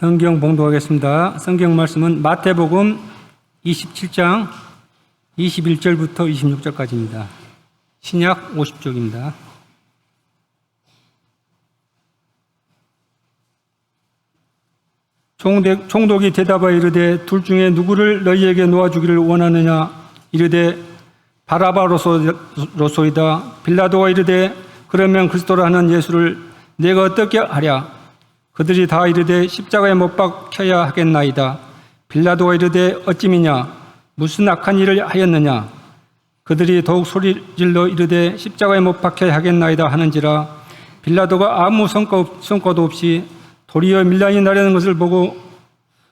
성경 봉독하겠습니다. 성경 말씀은 마태복음 27장 21절부터 26절까지입니다. 신약 50쪽입니다. 총독이 대답하여 이르되 둘 중에 누구를 너희에게 놓아주기를 원하느냐? 이르되 바라바로소이다. 빌라도가 이르되 그러면 그리스도라 하는 예수를 내가 어떻게 하랴? 그들이 다 이르되 십자가에 못 박혀야 하겠나이다. 빌라도가 이르되 어찌미냐? 무슨 악한 일을 하였느냐? 그들이 더욱 소리질러 이르되 십자가에 못 박혀야 하겠나이다 하는지라. 빌라도가 아무 성과도 없이 도리어 밀란이 나려는 것을 보고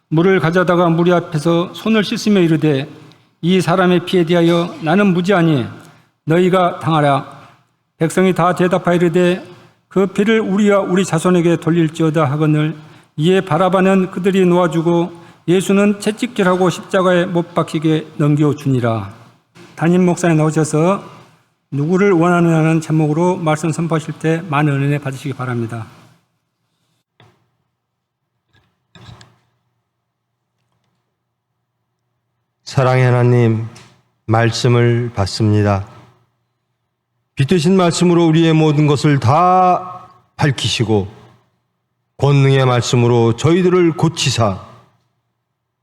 물을 가져다가 무리 앞에서 손을 씻으며 이르되 이 사람의 피에 대하여 나는 무죄하니 너희가 당하라. 백성이 다 대답하여 이르되 그 피를 우리와 우리 자손에게 돌릴지어다 하거늘. 이에 바라바는 그들이 놓아주고 예수는 채찍질하고 십자가에 못 박히게 넘겨주니라. 담임 목사님 나오셔서 누구를 원하느냐는 제목으로 말씀 선포하실 때 많은 은혜 받으시기 바랍니다. 사랑의 하나님, 말씀을 받습니다. 빛되신 말씀으로 우리의 모든 것을 다 밝히시고 권능의 말씀으로 저희들을 고치사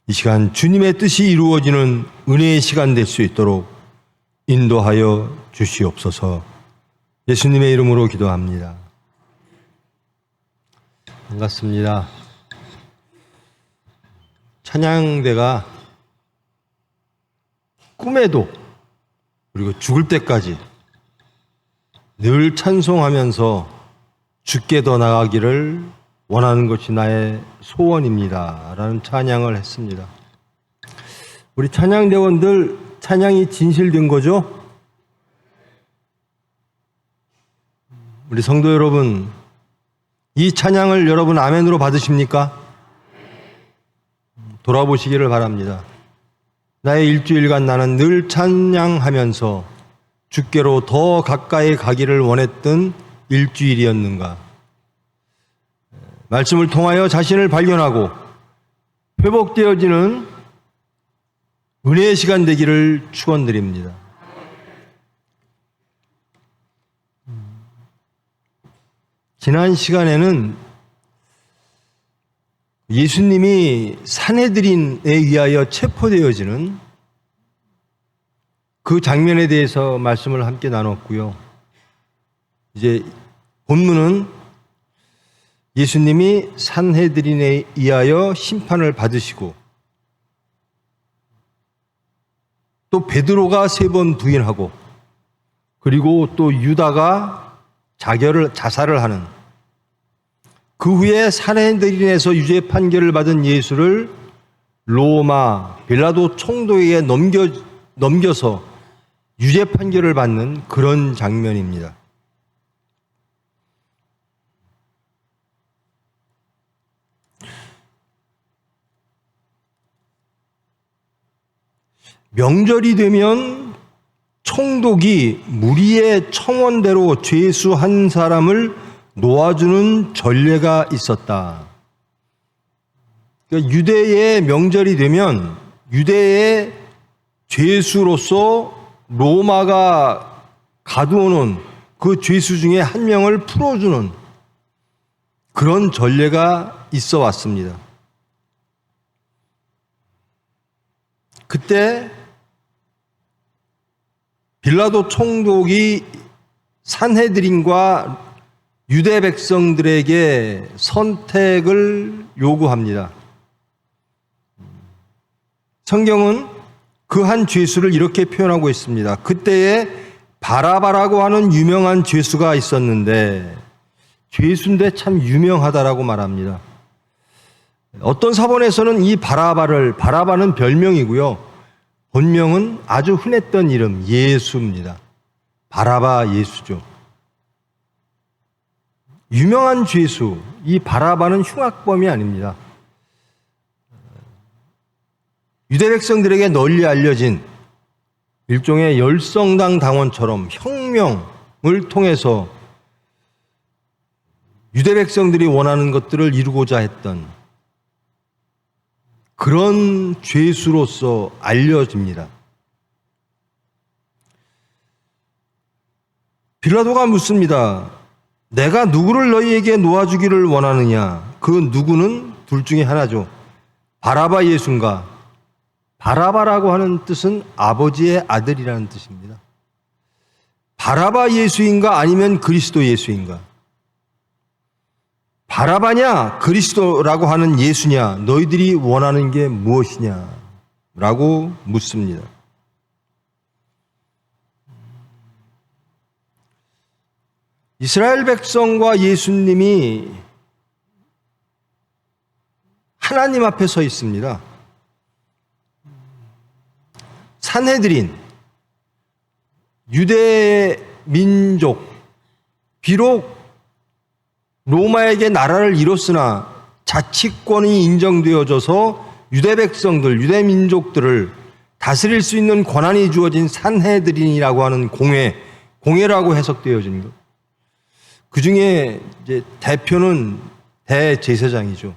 이 시간 주님의 뜻이 이루어지는 은혜의 시간 될 수 있도록 인도하여 주시옵소서. 예수님의 이름으로 기도합니다. 반갑습니다. 찬양대가 꿈에도 그리고 죽을 때까지 늘 찬송하면서 주께 더 나아가기를 원하는 것이 나의 소원입니다 라는 찬양을 했습니다. 우리 찬양대원들 찬양이 진실된 거죠? 우리 성도 여러분, 이 찬양을 여러분 아멘으로 받으십니까? 돌아보시기를 바랍니다. 나의 일주일간 나는 늘 찬양하면서 주께로 더 가까이 가기를 원했던 일주일이었는가? 말씀을 통하여 자신을 발견하고 회복되어지는 은혜의 시간 되기를 축원드립니다. 지난 시간에는 예수님이 산헤드린에 의하여 체포되어지는 그 장면에 대해서 말씀을 함께 나눴고요. 이제 본문은 예수님이 산헤드린에 의하여 심판을 받으시고 또 베드로가 3번 부인하고 그리고 또 유다가 자살을 하는 그 후에 산헤드린에서 유죄 판결을 받은 예수를 로마 빌라도 총독에게 넘겨서 유죄 판결을 받는 그런 장면입니다. 명절이 되면 총독이 무리의 청원대로 죄수 한 사람을 놓아주는 전례가 있었다. 그러니까 유대의 명절이 되면 유대의 죄수로서 로마가 가두어놓은 그 죄수 중에 한 명을 풀어주는 그런 전례가 있어 왔습니다. 그때 빌라도 총독이 산헤드린과 유대 백성들에게 선택을 요구합니다. 성경은 그 한 죄수를 이렇게 표현하고 있습니다. 그때에 바라바라고 하는 유명한 죄수가 있었는데 죄수인데 참 유명하다라고 말합니다. 어떤 사본에서는 이 바라바는 별명이고요. 본명은 아주 흔했던 이름 예수입니다. 바라바 예수죠. 유명한 죄수, 이 바라바는 흉악범이 아닙니다. 유대 백성들에게 널리 알려진 일종의 열성당 당원처럼 혁명을 통해서 유대 백성들이 원하는 것들을 이루고자 했던 그런 죄수로서 알려집니다. 빌라도가 묻습니다. 내가 누구를 너희에게 놓아주기를 원하느냐? 그 누구는 둘 중에 하나죠. 바라바 예수인가? 바라바라고 하는 뜻은 아버지의 아들이라는 뜻입니다. 바라바 예수인가 아니면 그리스도 예수인가? 바라바냐 그리스도라고 하는 예수냐? 너희들이 원하는 게 무엇이냐? 라고 묻습니다. 이스라엘 백성과 예수님이 하나님 앞에 서 있습니다. 산헤드린, 유대 민족, 비록 로마에게 나라를 이뤘으나 자치권이 인정되어져서 유대 백성들, 유대 민족들을 다스릴 수 있는 권한이 주어진 산헤드린이라고 하는 공회라고 해석되어진 것. 그 중에 이제 대표는 대제사장이죠.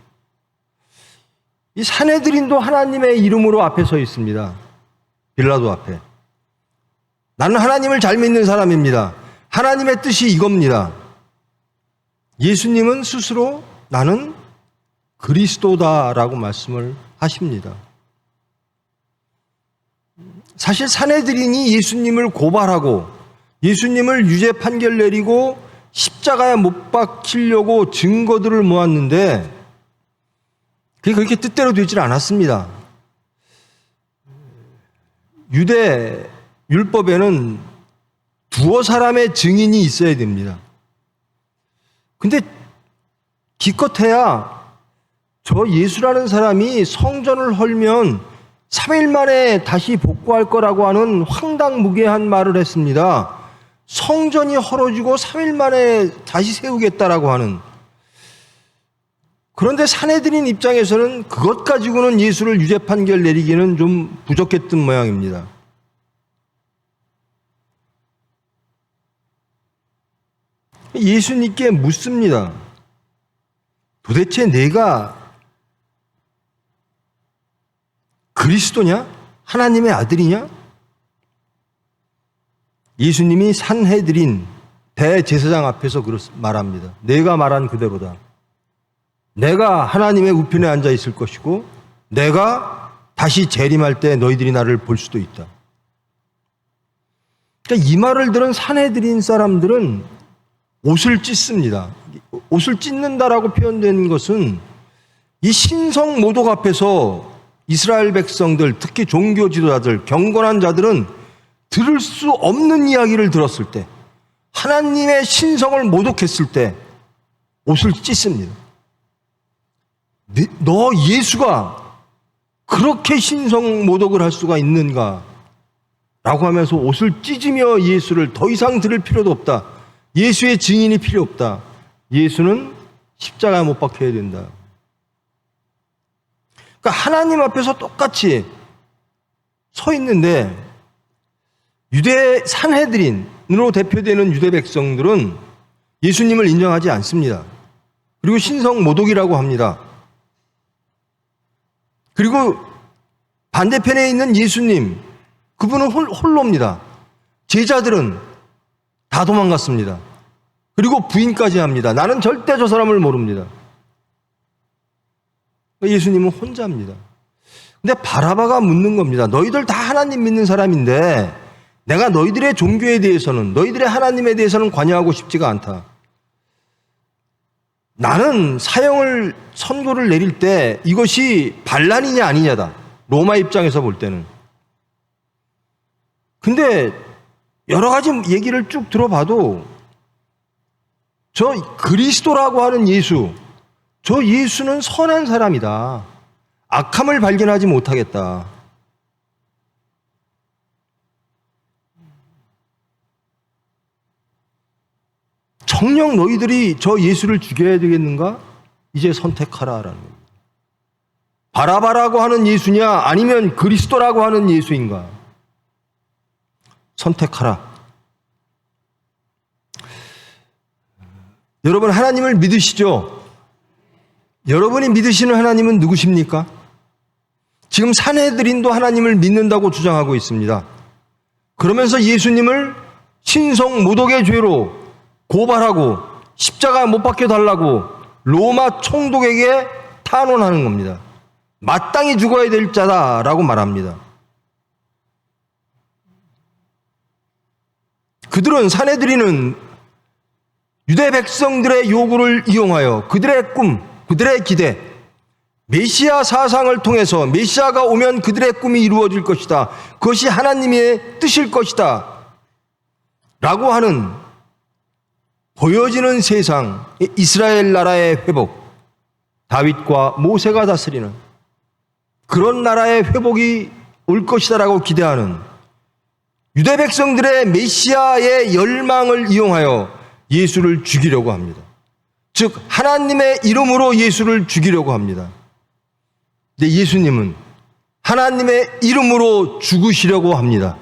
이 산헤드린도 하나님의 이름으로 앞에 서 있습니다. 빌라도 앞에. 나는 하나님을 잘 믿는 사람입니다. 하나님의 뜻이 이겁니다. 예수님은 스스로 나는 그리스도다라고 말씀을 하십니다. 사실 산헤드린이 예수님을 고발하고 예수님을 유죄 판결 내리고 십자가에 못 박히려고 증거들을 모았는데 그게 그렇게 뜻대로 되질 않았습니다. 유대 율법에는 두어 사람의 증인이 있어야 됩니다. 근데 기껏해야 저 예수라는 사람이 성전을 헐면 3일 만에 다시 복구할 거라고 하는 황당무계한 말을 했습니다. 성전이 헐어지고 3일 만에 다시 세우겠다라고 하는. 그런데 산헤드린 입장에서는 그것 가지고는 예수를 유죄 판결 내리기는 좀 부족했던 모양입니다. 예수님께 묻습니다. 도대체 내가 그리스도냐? 하나님의 아들이냐? 예수님이 산헤드린 대제사장 앞에서 말합니다. 내가 말한 그대로다. 내가 하나님의 우편에 앉아 있을 것이고 내가 다시 재림할 때 너희들이 나를 볼 수도 있다. 그러니까 이 말을 들은 산헤드린 사람들은 옷을 찢습니다. 옷을 찢는다라고 표현된 것은 이 신성 모독 앞에서 이스라엘 백성들, 특히 종교 지도자들, 경건한 자들은 들을 수 없는 이야기를 들었을 때, 하나님의 신성을 모독했을 때 옷을 찢습니다. 너 예수가 그렇게 신성 모독을 할 수가 있는가? 라고 하면서 옷을 찢으며 예수를 더 이상 들을 필요도 없다. 예수의 증인이 필요 없다. 예수는 십자가에 못 박혀야 된다. 그러니까 하나님 앞에서 똑같이 서 있는데 유대 산헤드린으로 대표되는 유대 백성들은 예수님을 인정하지 않습니다. 그리고 신성 모독이라고 합니다. 그리고 반대편에 있는 예수님, 그분은 홀로입니다. 제자들은 다 도망갔습니다. 그리고 부인까지 합니다. 나는 절대 저 사람을 모릅니다. 예수님은 혼자입니다. 근데 바라바가 묻는 겁니다. 너희들 다 하나님 믿는 사람인데 내가 너희들의 종교에 대해서는, 너희들의 하나님에 대해서는 관여하고 싶지가 않다. 나는 사형을 선고를 내릴 때 이것이 반란이냐 아니냐다. 로마 입장에서 볼 때는. 근데 여러 가지 얘기를 쭉 들어봐도 저 그리스도라고 하는 예수, 저 예수는 선한 사람이다. 악함을 발견하지 못하겠다. 정녕 너희들이 저 예수를 죽여야 되겠는가? 이제 선택하라라는 겁니다. 바라바라고 하는 예수냐 아니면 그리스도라고 하는 예수인가? 선택하라. 여러분 하나님을 믿으시죠? 여러분이 믿으시는 하나님은 누구십니까? 지금 산헤드린도 하나님을 믿는다고 주장하고 있습니다. 그러면서 예수님을 신성 모독의 죄로 고발하고 십자가 못 박혀달라고 로마 총독에게 탄원하는 겁니다. 마땅히 죽어야 될 자다라고 말합니다. 그들은 산헤드린은 유대 백성들의 요구를 이용하여 그들의 꿈, 그들의 기대, 메시아 사상을 통해서 메시아가 오면 그들의 꿈이 이루어질 것이다. 그것이 하나님의 뜻일 것이다. 라고 하는 보여지는 세상, 이스라엘 나라의 회복, 다윗과 모세가 다스리는 그런 나라의 회복이 올 것이다라고 기대하는 유대 백성들의 메시아의 열망을 이용하여 예수를 죽이려고 합니다. 즉 하나님의 이름으로 예수를 죽이려고 합니다. 근데 예수님은 하나님의 이름으로 죽으시려고 합니다.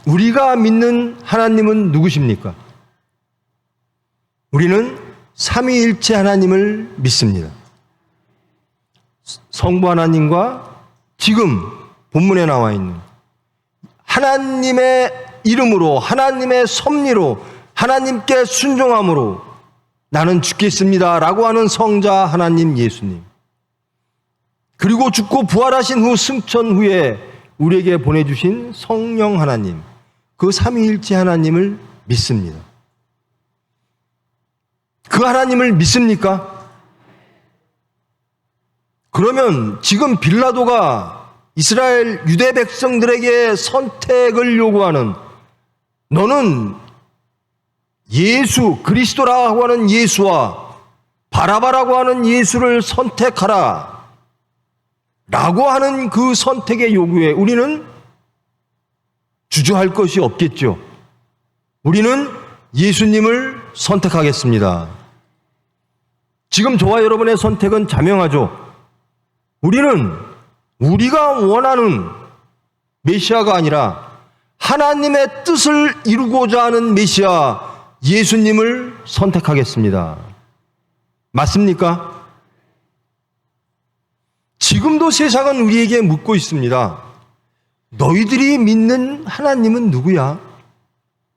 우리가 믿는 하나님은 누구십니까? 우리는 삼위일체 하나님을 믿습니다. 성부 하나님과 지금 본문에 나와 있는 하나님의 이름으로, 하나님의 섭리로, 하나님께 순종함으로 나는 죽겠습니다 라고 하는 성자 하나님 예수님, 그리고 죽고 부활하신 후 승천 후에 우리에게 보내주신 성령 하나님, 그 삼위일체 하나님을 믿습니다. 그 하나님을 믿습니까? 그러면 지금 빌라도가 이스라엘 유대 백성들에게 선택을 요구하는, 너는 예수 그리스도라고 하는 예수와 바라바라고 하는 예수를 선택하라 라고 하는 그 선택의 요구에 우리는 주저할 것이 없겠죠. 우리는 예수님을 선택하겠습니다. 지금 저와 여러분의 선택은 자명하죠. 우리는 우리가 원하는 메시아가 아니라 하나님의 뜻을 이루고자 하는 메시아 예수님을 선택하겠습니다. 맞습니까? 지금도 세상은 우리에게 묻고 있습니다. 너희들이 믿는 하나님은 누구야?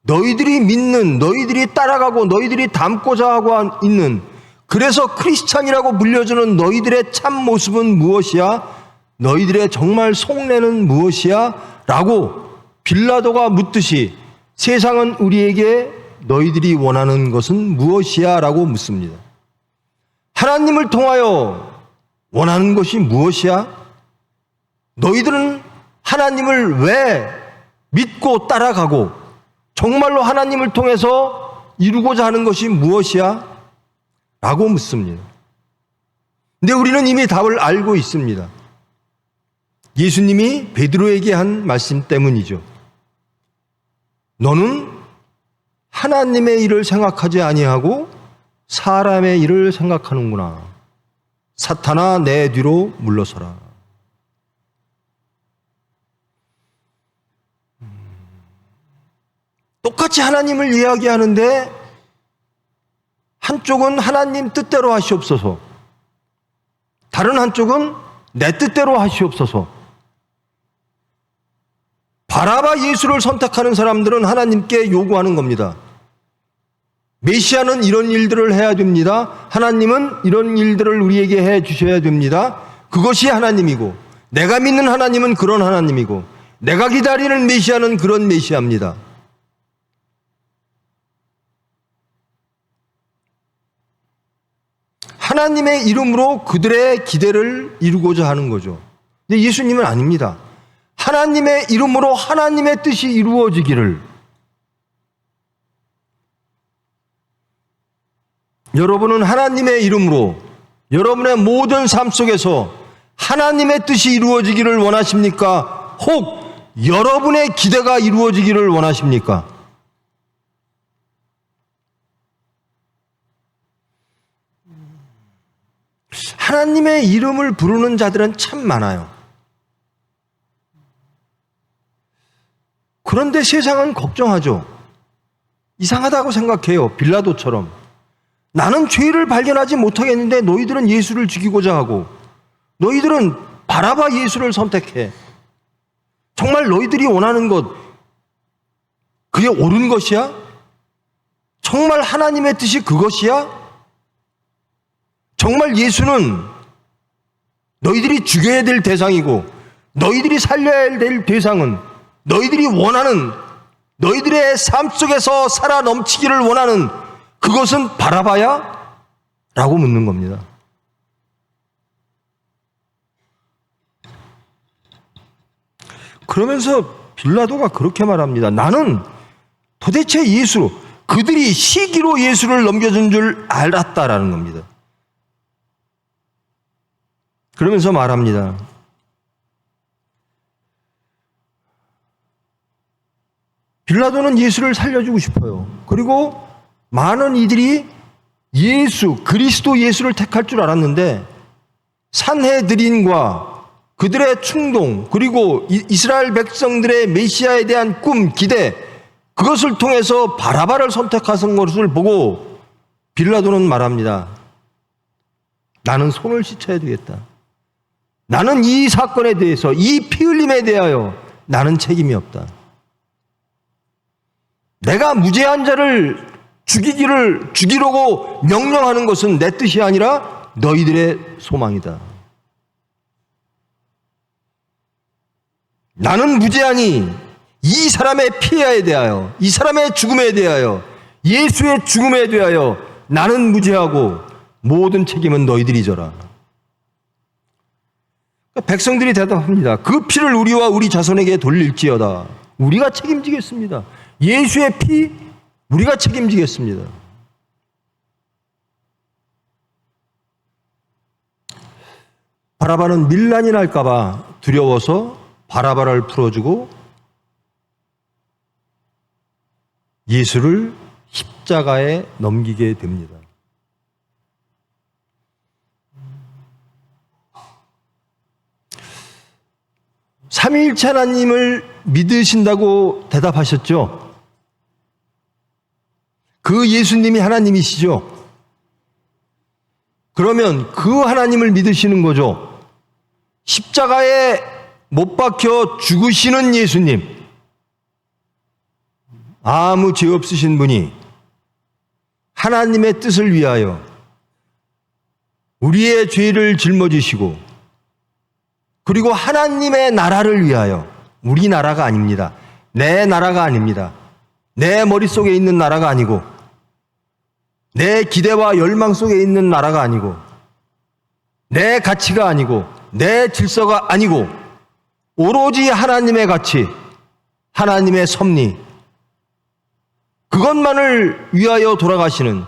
너희들이 믿는, 너희들이 따라가고 너희들이 닮고자 하고 있는, 그래서 크리스찬이라고 불려주는 너희들의 참 모습은 무엇이야? 너희들의 정말 속내는 무엇이야? 라고 빌라도가 묻듯이 세상은 우리에게 너희들이 원하는 것은 무엇이야? 라고 묻습니다. 하나님을 통하여 원하는 것이 무엇이야? 너희들은 하나님을 왜 믿고 따라가고 정말로 하나님을 통해서 이루고자 하는 것이 무엇이야? 라고 묻습니다. 근데 우리는 이미 답을 알고 있습니다. 예수님이 베드로에게 한 말씀 때문이죠. 너는 하나님의 일을 생각하지 아니하고 사람의 일을 생각하는구나. 사탄아, 내 뒤로 물러서라. 똑같이 하나님을 이야기하는데 한쪽은 하나님 뜻대로 하시옵소서, 다른 한쪽은 내 뜻대로 하시옵소서. 바라바 예수를 선택하는 사람들은 하나님께 요구하는 겁니다. 메시아는 이런 일들을 해야 됩니다. 하나님은 이런 일들을 우리에게 해 주셔야 됩니다. 그것이 하나님이고, 내가 믿는 하나님은 그런 하나님이고, 내가 기다리는 메시아는 그런 메시아입니다. 하나님의 이름으로 그들의 기대를 이루고자 하는 거죠. 근데 예수님은 아닙니다. 하나님의 이름으로 하나님의 뜻이 이루어지기를, 여러분은 하나님의 이름으로 여러분의 모든 삶 속에서 하나님의 뜻이 이루어지기를 원하십니까? 혹 여러분의 기대가 이루어지기를 원하십니까? 하나님의 이름을 부르는 자들은 참 많아요. 그런데 세상은 걱정하죠. 이상하다고 생각해요. 빌라도처럼. 나는 죄를 발견하지 못하겠는데 너희들은 예수를 죽이고자 하고 너희들은 바라바 예수를 선택해. 정말 너희들이 원하는 것 그게 옳은 것이야? 정말 하나님의 뜻이 그것이야? 정말 예수는 너희들이 죽여야 될 대상이고 너희들이 살려야 될 대상은 너희들이 원하는 너희들의 삶 속에서 살아 넘치기를 원하는 그것은 바라바야? 라고 묻는 겁니다. 그러면서 빌라도가 그렇게 말합니다. 나는 도대체 예수, 그들이 시기로 예수를 넘겨준 줄 알았다라는 겁니다. 그러면서 말합니다. 빌라도는 예수를 살려주고 싶어요. 그리고 많은 이들이 예수, 그리스도 예수를 택할 줄 알았는데 산헤드린과 그들의 충동, 그리고 이스라엘 백성들의 메시아에 대한 꿈, 기대, 그것을 통해서 바라바를 선택하신 것을 보고 빌라도는 말합니다. 나는 손을 씻어야 되겠다. 나는 이 사건에 대해서, 이 피 흘림에 대하여 나는 책임이 없다. 내가 무죄한 자를 죽이려고 명령하는 것은 내 뜻이 아니라 너희들의 소망이다. 나는 무죄하니 이 사람의 피해에 대하여, 이 사람의 죽음에 대하여, 예수의 죽음에 대하여 나는 무죄하고 모든 책임은 너희들이 져라. 백성들이 대답합니다. 그 피를 우리와 우리 자손에게 돌릴지어다. 우리가 책임지겠습니다. 예수의 피 우리가 책임지겠습니다. 바라바는 밀란이 날까봐 두려워서 바라바를 풀어주고 예수를 십자가에 넘기게 됩니다. 삼위일체 하나님을 믿으신다고 대답하셨죠? 그 예수님이 하나님이시죠? 그러면 그 하나님을 믿으시는 거죠? 십자가에 못 박혀 죽으시는 예수님, 아무 죄 없으신 분이 하나님의 뜻을 위하여 우리의 죄를 짊어지시고 그리고 하나님의 나라를 위하여, 우리 나라가 아닙니다. 내 나라가 아닙니다. 내 머릿속에 있는 나라가 아니고 내 기대와 열망 속에 있는 나라가 아니고 내 가치가 아니고 내 질서가 아니고 오로지 하나님의 가치, 하나님의 섭리, 그것만을 위하여 돌아가시는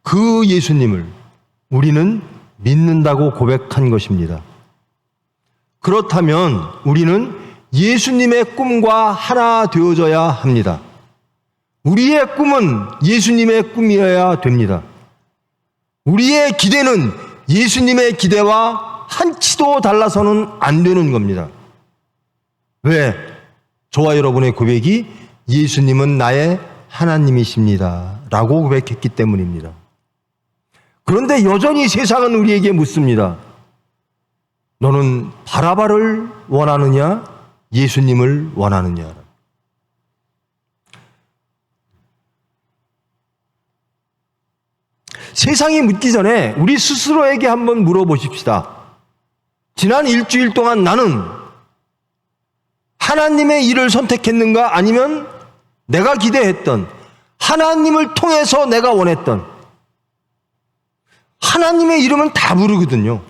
그 예수님을 우리는 믿는다고 고백한 것입니다. 그렇다면 우리는 예수님의 꿈과 하나 되어져야 합니다. 우리의 꿈은 예수님의 꿈이어야 됩니다. 우리의 기대는 예수님의 기대와 한치도 달라서는 안 되는 겁니다. 왜? 저와 여러분의 고백이 예수님은 나의 하나님이십니다 라고 고백했기 때문입니다. 그런데 여전히 세상은 우리에게 묻습니다. 너는 바라바를 원하느냐? 예수님을 원하느냐? 세상이 묻기 전에 우리 스스로에게 한번 물어보십시다. 지난 일주일 동안 나는 하나님의 일을 선택했는가? 아니면 내가 기대했던, 하나님을 통해서 내가 원했던, 하나님의 이름은 다 부르거든요.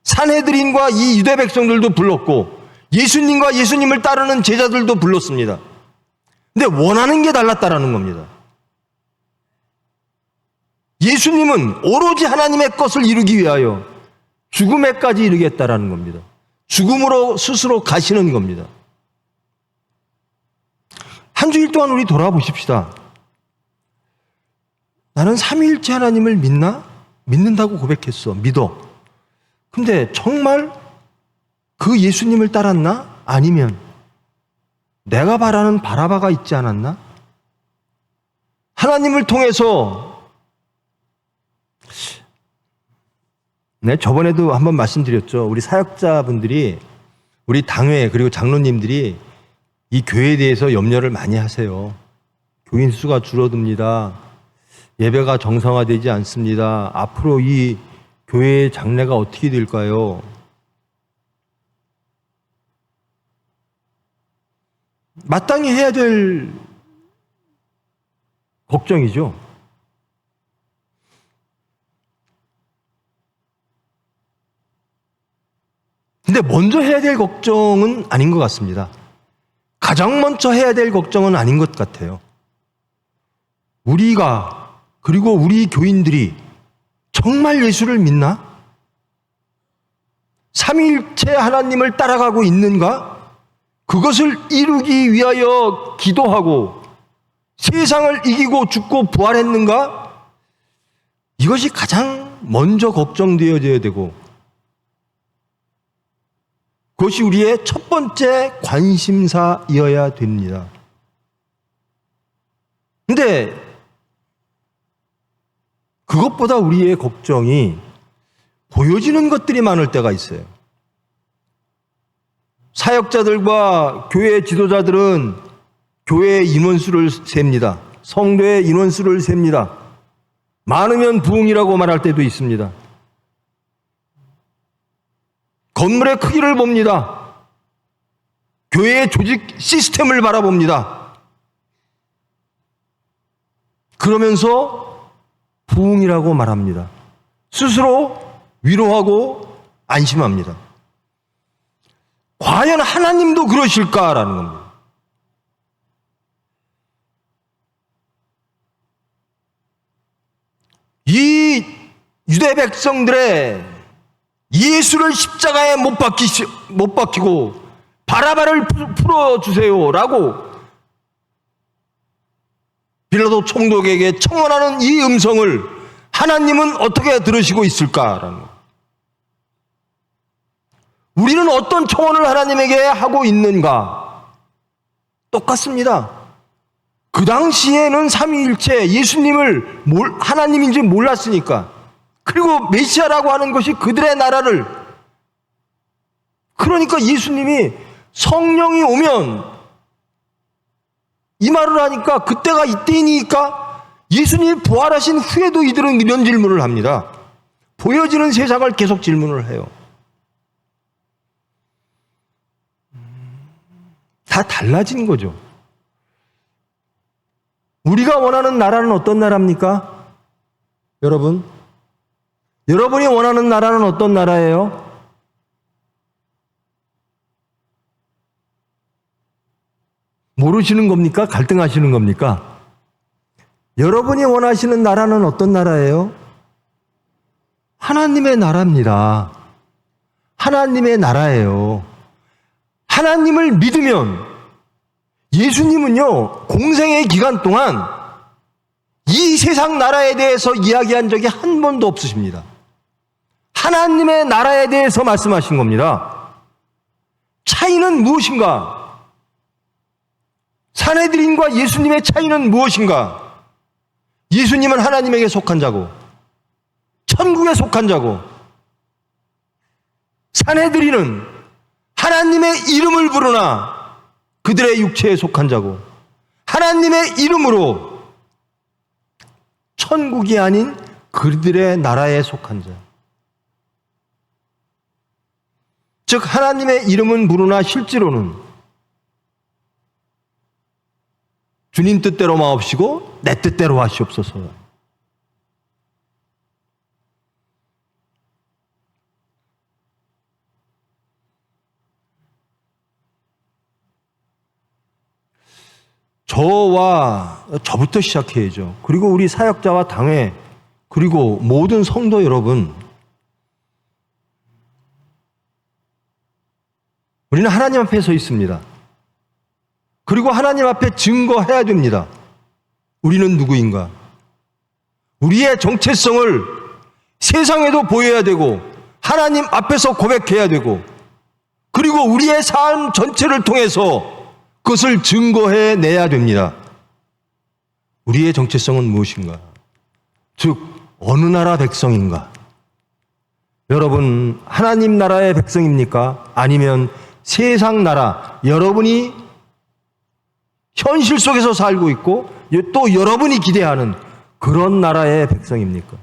산헤드린과 이 유대 백성들도 불렀고 예수님과 예수님을 따르는 제자들도 불렀습니다. 근데 원하는 게 달랐다라는 겁니다. 예수님은 오로지 하나님의 것을 이루기 위하여 죽음에까지 이르겠다라는 겁니다. 죽음으로 스스로 가시는 겁니다. 한 주일 동안 우리 돌아보십시다. 나는 삼위일체 하나님을 믿나? 믿는다고 고백했어. 믿어. 근데 정말 그 예수님을 따랐나? 아니면 내가 바라는 바라바가 있지 않았나? 하나님을 통해서 네, 저번에도 한번 말씀드렸죠. 우리 사역자분들이, 우리 당회 그리고 장로님들이 이 교회에 대해서 염려를 많이 하세요. 교인 수가 줄어듭니다. 예배가 정상화되지 않습니다. 앞으로 이 교회의 장래가 어떻게 될까요? 마땅히 해야 될 걱정이죠. 근데 먼저 해야 될 걱정은 아닌 것 같습니다. 가장 먼저 해야 될 걱정은 아닌 것 같아요. 우리가, 그리고 우리 교인들이 정말 예수를 믿나? 삼위일체 하나님을 따라가고 있는가? 그것을 이루기 위하여 기도하고 세상을 이기고 죽고 부활했는가? 이것이 가장 먼저 걱정되어져야 되고, 그것이 우리의 첫 번째 관심사이어야 됩니다. 근데 그것보다 우리의 걱정이 보여지는 것들이 많을 때가 있어요. 사역자들과 교회 지도자들은 교회의 인원수를 셉니다. 성도의 인원수를 셉니다. 많으면 부흥이라고 말할 때도 있습니다. 건물의 크기를 봅니다. 교회의 조직 시스템을 바라봅니다. 그러면서 부흥이라고 말합니다. 스스로 위로하고 안심합니다. 과연 하나님도 그러실까라는 겁니다. 이 유대 백성들의 예수를 십자가에 못 박히고 바라바를 풀어주세요라고 빌라도 총독에게 청원하는 이 음성을 하나님은 어떻게 들으시고 있을까라는 것. 우리는 어떤 청원을 하나님에게 하고 있는가? 똑같습니다. 그 당시에는 삼위일체 예수님을 하나님인지 몰랐으니까, 그리고 메시아라고 하는 것이 그들의 나라를, 그러니까 예수님이 성령이 오면 이 말을 하니까 그때가 이때이니까 예수님이 부활하신 후에도 이들은 이런 질문을 합니다. 보여지는 세상을 계속 질문을 해요. 다 달라진 거죠. 우리가 원하는 나라는 어떤 나라입니까? 여러분, 여러분이 원하는 나라는 어떤 나라예요? 모르시는 겁니까? 갈등하시는 겁니까? 여러분이 원하시는 나라는 어떤 나라예요? 하나님의 나라입니다. 하나님의 나라예요. 하나님을 믿으면, 예수님은요, 공생의 기간 동안 이 세상 나라에 대해서 이야기한 적이 한 번도 없으십니다. 하나님의 나라에 대해서 말씀하신 겁니다. 차이는 무엇인가? 산헤드린과 예수님의 차이는 무엇인가? 예수님은 하나님에게 속한 자고 천국에 속한 자고, 산헤드린은 하나님의 이름을 부르나 그들의 육체에 속한 자고, 하나님의 이름으로 천국이 아닌 그들의 나라에 속한 자. 즉 하나님의 이름은 부르나 실제로는 주님 뜻대로 마옵시고 내 뜻대로 하시옵소서. 저부터 시작해야죠. 그리고 우리 사역자와 당회, 그리고 모든 성도 여러분, 우리는 하나님 앞에 서 있습니다. 그리고 하나님 앞에 증거해야 됩니다. 우리는 누구인가? 우리의 정체성을 세상에도 보여야 되고, 하나님 앞에서 고백해야 되고, 그리고 우리의 삶 전체를 통해서 그것을 증거해내야 됩니다. 우리의 정체성은 무엇인가? 즉 어느 나라 백성인가? 여러분, 하나님 나라의 백성입니까? 아니면 세상 나라, 여러분이 현실 속에서 살고 있고 또 여러분이 기대하는 그런 나라의 백성입니까?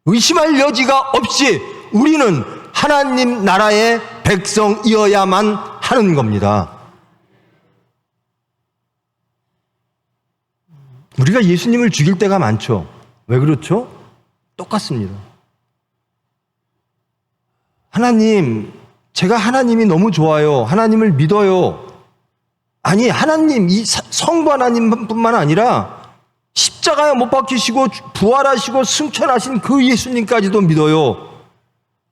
의심할 여지가 없이 우리는 하나님 나라의 백성이어야만 하는 겁니다. 우리가 예수님을 죽일 때가 많죠. 왜 그렇죠? 똑같습니다. 하나님, 제가 하나님이 너무 좋아요. 하나님을 믿어요. 아니, 하나님, 이 성부 하나님뿐만 아니라 십자가에 못 박히시고 부활하시고 승천하신 그 예수님까지도 믿어요.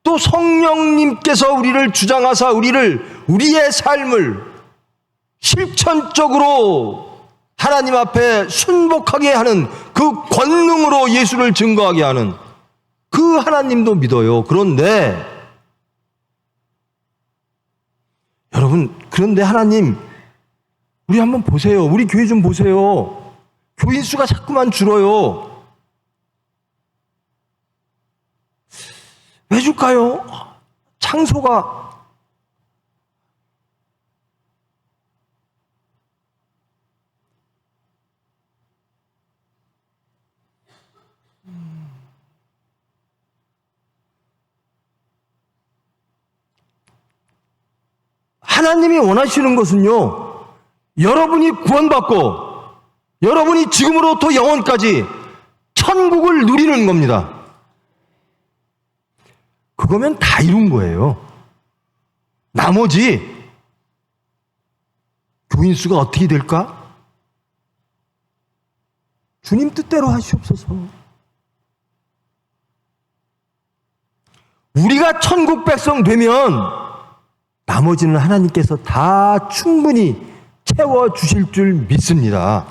또 성령님께서 우리를 주장하사 우리의 삶을 실천적으로 하나님 앞에 순복하게 하는 그 권능으로 예수를 증거하게 하는 그 하나님도 믿어요. 그런데 여러분, 그런데 하나님, 우리 한번 보세요. 우리 교회 좀 보세요. 교인 수가 자꾸만 줄어요. 왜 줄까요? 창소가 하나님이 원하시는 것은요, 여러분이 구원받고 여러분이 지금으로부터 영원까지 천국을 누리는 겁니다. 그거면 다 이룬 거예요. 나머지 교인 수가 어떻게 될까? 주님 뜻대로 하시옵소서. 우리가 천국 백성 되면 나머지는 하나님께서 다 충분히 채워주실 줄 믿습니다.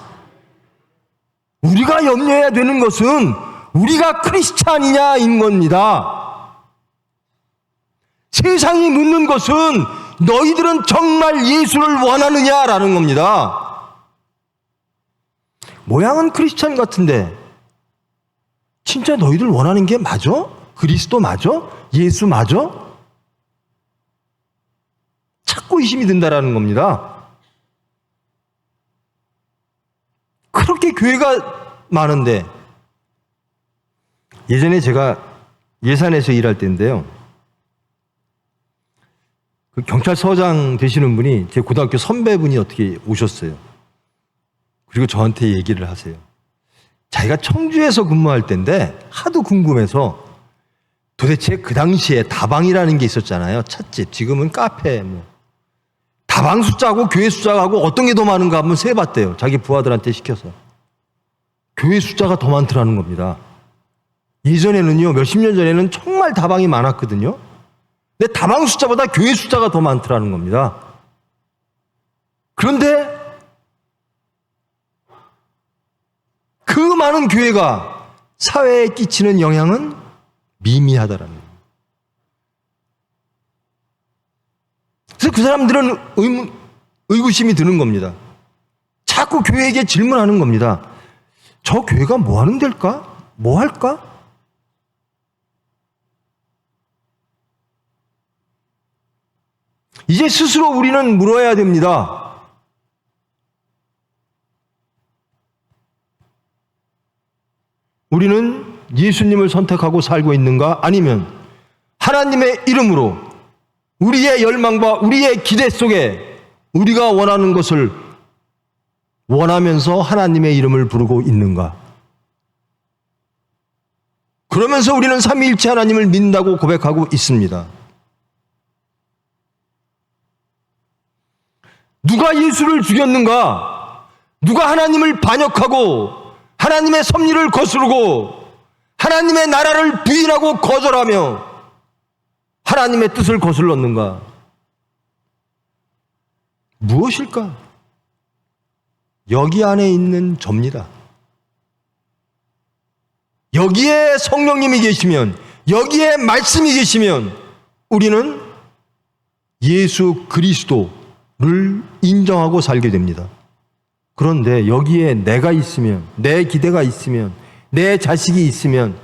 우리가 염려해야 되는 것은 우리가 크리스찬이냐인 겁니다. 세상이 묻는 것은 너희들은 정말 예수를 원하느냐라는 겁니다. 모양은 크리스찬 같은데 진짜 너희들 원하는 게 맞아? 그리스도 맞아? 예수 맞아? 자꾸 의심이 든다라는 겁니다. 그렇게 교회가 많은데, 예전에 제가 예산에서 일할 때인데요, 그 경찰서장 되시는 분이 제 고등학교 선배분이 어떻게 오셨어요. 그리고 저한테 얘기를 하세요. 자기가 청주에서 근무할 때인데 하도 궁금해서 도대체 그 당시에 다방이라는 게 있었잖아요. 찻집, 지금은 카페, 다방 숫자하고 교회 숫자하고 어떤 게 더 많은가 한번 세봤대요. 자기 부하들한테 시켜서. 교회 숫자가 더 많더라는 겁니다. 예전에는요, 몇십 년 전에는 정말 다방이 많았거든요. 근데 다방 숫자보다 교회 숫자가 더 많더라는 겁니다. 그런데 그 많은 교회가 사회에 끼치는 영향은 미미하다라는 거예요. 그래서 그 사람들은 의구심이 드는 겁니다. 자꾸 교회에게 질문하는 겁니다. 저 교회가 뭐 하는 데일까? 뭐 할까? 이제 스스로 우리는 물어야 됩니다. 우리는 예수님을 선택하고 살고 있는가? 아니면 하나님의 이름으로 우리의 열망과 우리의 기대 속에 우리가 원하는 것을 원하면서 하나님의 이름을 부르고 있는가? 그러면서 우리는 삼위일체 하나님을 믿는다고 고백하고 있습니다. 누가 예수를 죽였는가? 누가 하나님을 반역하고 하나님의 섭리를 거스르고 하나님의 나라를 부인하고 거절하며 하나님의 뜻을 거슬렀는가? 무엇일까? 여기 안에 있는 접니다. 여기에 성령님이 계시면, 여기에 말씀이 계시면 우리는 예수 그리스도를 인정하고 살게 됩니다. 그런데 여기에 내가 있으면, 내 기대가 있으면, 내 자식이 있으면,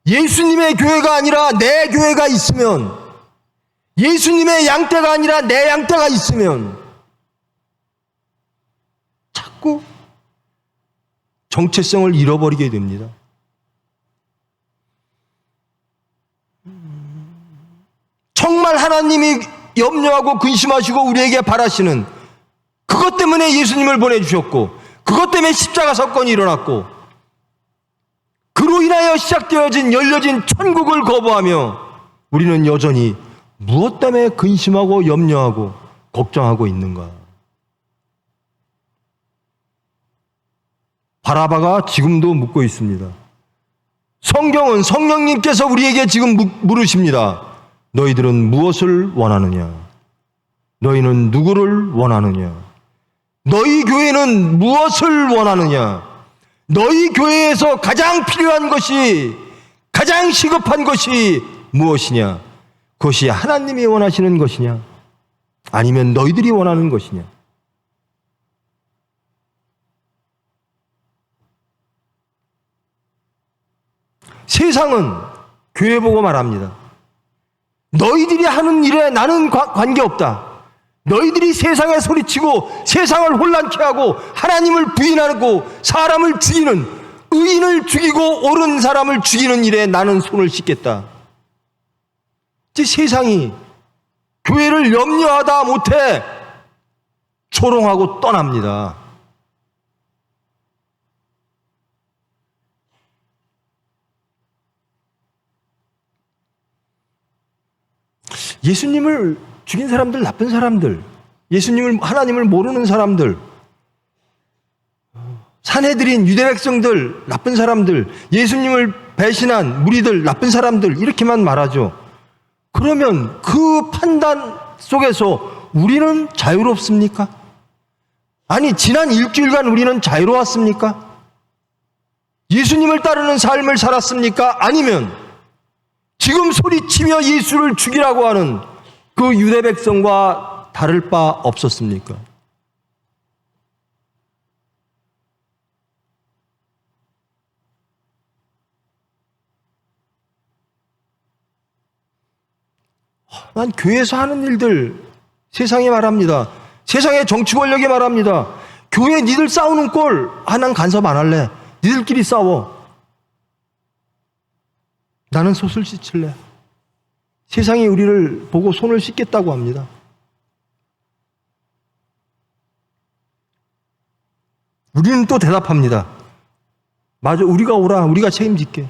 예수님의 교회가 아니라 내 교회가 있으면, 예수님의 양떼가 아니라 내 양떼가 있으면 자꾸 정체성을 잃어버리게 됩니다. 정말 하나님이 염려하고 근심하시고 우리에게 바라시는 그것 때문에 예수님을 보내주셨고, 그것 때문에 십자가 사건이 일어났고, 그로 인하여 시작되어진 열려진 천국을 거부하며 우리는 여전히 무엇 때문에 근심하고 염려하고 걱정하고 있는가? 바라바가 지금도 묻고 있습니다. 성경은 성령님께서 우리에게 지금 물으십니다. 너희들은 무엇을 원하느냐? 너희는 누구를 원하느냐? 너희 교회는 무엇을 원하느냐? 너희 교회에서 가장 필요한 것이, 가장 시급한 것이 무엇이냐? 그것이 하나님이 원하시는 것이냐? 아니면 너희들이 원하는 것이냐? 세상은 교회 보고 말합니다. 너희들이 하는 일에 나는 관계없다. 너희들이 세상에 소리치고 세상을 혼란케 하고 하나님을 부인하고 사람을 죽이는, 의인을 죽이고 옳은 사람을 죽이는 일에 나는 손을 씻겠다. 이제 세상이 교회를 염려하다 못해 조롱하고 떠납니다. 예수님을 죽인 사람들, 나쁜 사람들, 예수님을, 하나님을 모르는 사람들, 산헤드린 유대 백성들, 나쁜 사람들, 예수님을 배신한 무리들, 나쁜 사람들, 이렇게만 말하죠. 그러면 그 판단 속에서 우리는 자유롭습니까? 아니, 지난 일주일간 우리는 자유로웠습니까? 예수님을 따르는 삶을 살았습니까? 아니면 지금 소리치며 예수를 죽이라고 하는 그 유대 백성과 다를 바 없었습니까? 난 교회에서 하는 일들, 세상에 말합니다. 세상의 정치 권력이 말합니다. 교회 니들 싸우는 꼴, 난 간섭 안 할래. 니들끼리 싸워. 나는 손을 씻을래. 세상이 우리를 보고 손을 씻겠다고 합니다. 우리는 또 대답합니다. 맞아, 우리가 오라. 우리가 책임질게.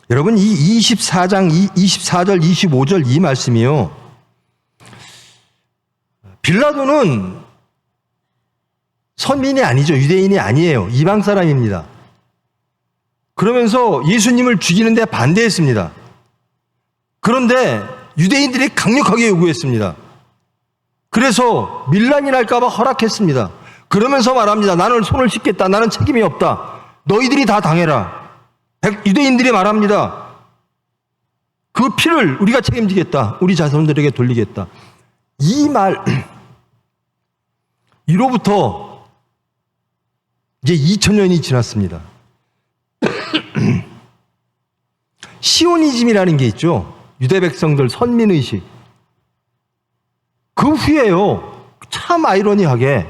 여러분, 이 24장 24절 25절 이 말씀이요, 빌라도는 선민이 아니죠. 유대인이 아니에요. 이방 사람입니다. 그러면서 예수님을 죽이는데 반대했습니다. 그런데 유대인들이 강력하게 요구했습니다. 그래서 밀란이 날까봐 허락했습니다. 그러면서 말합니다. 나는 손을 씻겠다. 나는 책임이 없다. 너희들이 다 당해라. 유대인들이 말합니다. 그 피를 우리가 책임지겠다. 우리 자손들에게 돌리겠다. 이 말, 이로부터 이제 2000년이 지났습니다. 시오니즘이라는 게 있죠. 유대 백성들 선민의식. 그 후에요, 참 아이러니하게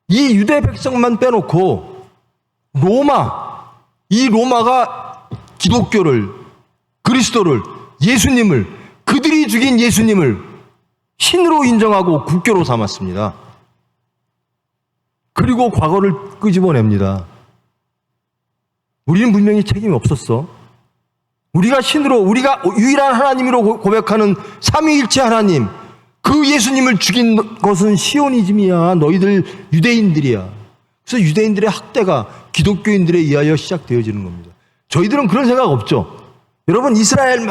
이 유대 백성만 빼놓고 이 로마가 기독교를, 그리스도를, 예수님을, 그들이 죽인 예수님을 신으로 인정하고 국교로 삼았습니다. 그리고 과거를 끄집어냅니다. 우리는 분명히 책임이 없었어. 우리가 신으로, 우리가 유일한 하나님으로 고백하는 삼위일체 하나님, 그 예수님을 죽인 것은 시오니즘이야. 너희들 유대인들이야. 그래서 유대인들의 학대가 기독교인들에 의하여 시작되어지는 겁니다. 저희들은 그런 생각 없죠. 여러분, 이스라엘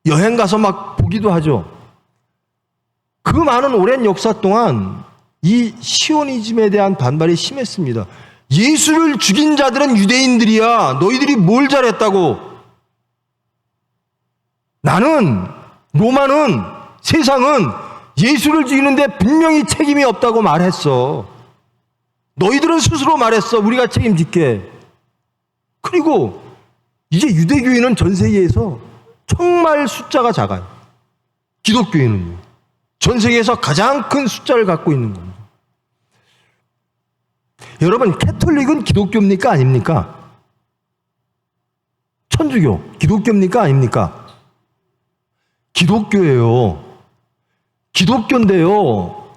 여행 가서 막 보기도 하죠. 그 많은 오랜 역사 동안 이 시오니즘에 대한 반발이 심했습니다. 예수를 죽인 자들은 유대인들이야. 너희들이 뭘 잘했다고. 나는, 로마는, 세상은 예수를 죽이는데 분명히 책임이 없다고 말했어. 너희들은 스스로 말했어. 우리가 책임질게. 그리고 이제 유대교인은 전 세계에서 정말 숫자가 작아요. 기독교인은요. 전 세계에서 가장 큰 숫자를 갖고 있는 겁니다. 여러분, 캐톨릭은 기독교입니까? 아닙니까? 천주교, 기독교입니까? 아닙니까? 기독교예요. 기독교인데요.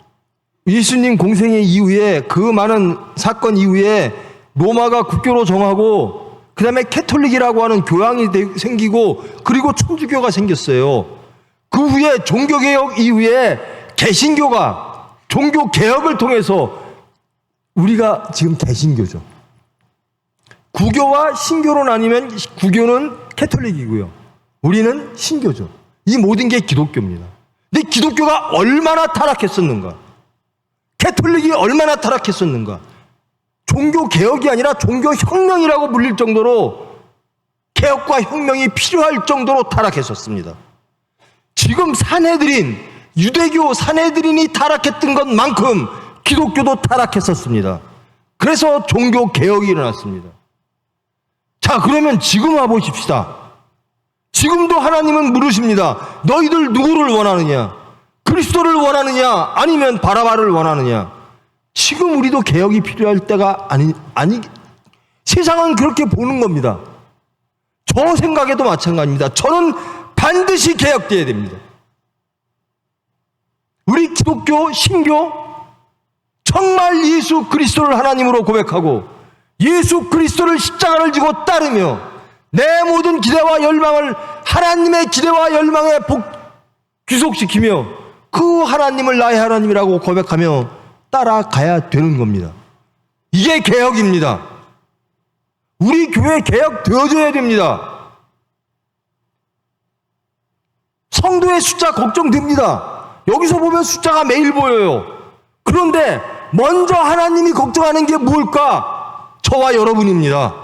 예수님 공생애 이후에 그 많은 사건 이후에 로마가 국교로 정하고 그 다음에 캐톨릭이라고 하는 교황이 생기고 그리고 천주교가 생겼어요. 그 후에 종교개혁 이후에 개신교가 종교개혁을 통해서 우리가 지금 개신교죠. 구교와 신교로 나뉘면 구교는 캐톨릭이고요. 우리는 신교죠. 이 모든 게 기독교입니다. 근데 기독교가 얼마나 타락했었는가? 캐톨릭이 얼마나 타락했었는가? 종교개혁이 아니라 종교혁명이라고 불릴 정도로 개혁과 혁명이 필요할 정도로 타락했었습니다. 지금 산헤드린, 유대교 산헤드린이 타락했던 것만큼 기독교도 타락했었습니다. 그래서 종교개혁이 일어났습니다. 자, 그러면 지금 와보십시다. 지금도 하나님은 물으십니다. 너희들 누구를 원하느냐? 그리스도를 원하느냐? 아니면 바라바를 원하느냐? 지금 우리도 개혁이 필요할 때가 아니, 세상은 그렇게 보는 겁니다. 저 생각에도 마찬가지입니다. 저는 반드시 개혁되어야 됩니다. 우리 기독교, 신교, 정말 예수 그리스도를 하나님으로 고백하고 예수 그리스도를 십자가를 지고 따르며 내 모든 기대와 열망을 하나님의 기대와 열망에 귀속시키며 그 하나님을 나의 하나님이라고 고백하며 따라가야 되는 겁니다. 이게 개혁입니다. 우리 교회 개혁되어져야 됩니다. 성도의 숫자 걱정됩니다. 여기서 보면 숫자가 매일 보여요. 그런데 먼저 하나님이 걱정하는 게 뭘까? 저와 여러분입니다.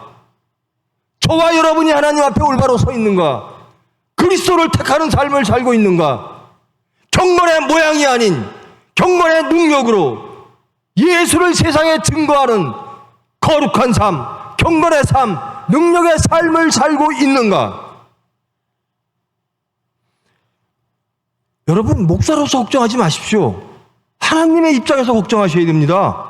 저와 여러분이 하나님 앞에 올바로 서 있는가? 그리스도를 택하는 삶을 살고 있는가? 경건의 모양이 아닌 경건의 능력으로 예수를 세상에 증거하는 거룩한 삶, 경건의 삶, 능력의 삶을 살고 있는가? 여러분, 목사로서 걱정하지 마십시오. 하나님의 입장에서 걱정하셔야 됩니다.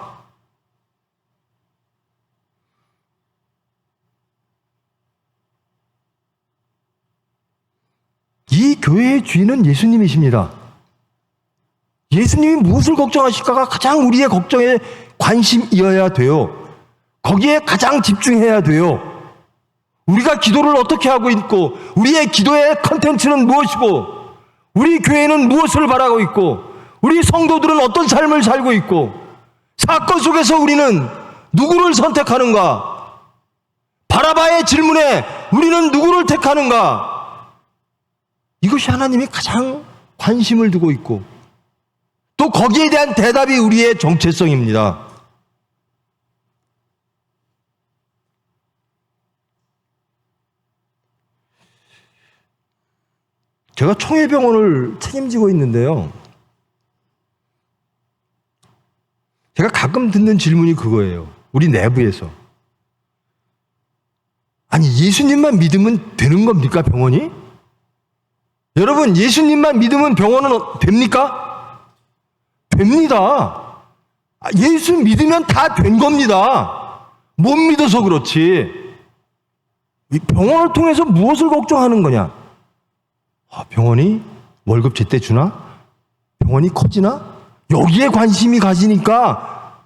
이 교회의 주인은 예수님이십니다. 예수님이 무엇을 걱정하실까가 가장 우리의 걱정에 관심이어야 돼요. 거기에 가장 집중해야 돼요. 우리가 기도를 어떻게 하고 있고 우리의 기도의 컨텐츠는 무엇이고 우리 교회는 무엇을 바라고 있고 우리 성도들은 어떤 삶을 살고 있고 사건 속에서 우리는 누구를 선택하는가? 바라바의 질문에 우리는 누구를 택하는가? 이것이 하나님이 가장 관심을 두고 있고 또 거기에 대한 대답이 우리의 정체성입니다. 제가 총회병원을 책임지고 있는데요. 제가 가끔 듣는 질문이 그거예요. 우리 내부에서. 아니, 예수님만 믿으면 되는 겁니까, 병원이? 여러분, 예수님만 믿으면 병원은 됩니까? 됩니다. 예수 믿으면 다 된 겁니다. 못 믿어서 그렇지. 병원을 통해서 무엇을 걱정하는 거냐? 병원이 월급 제때 주나? 병원이 커지나? 여기에 관심이 가지니까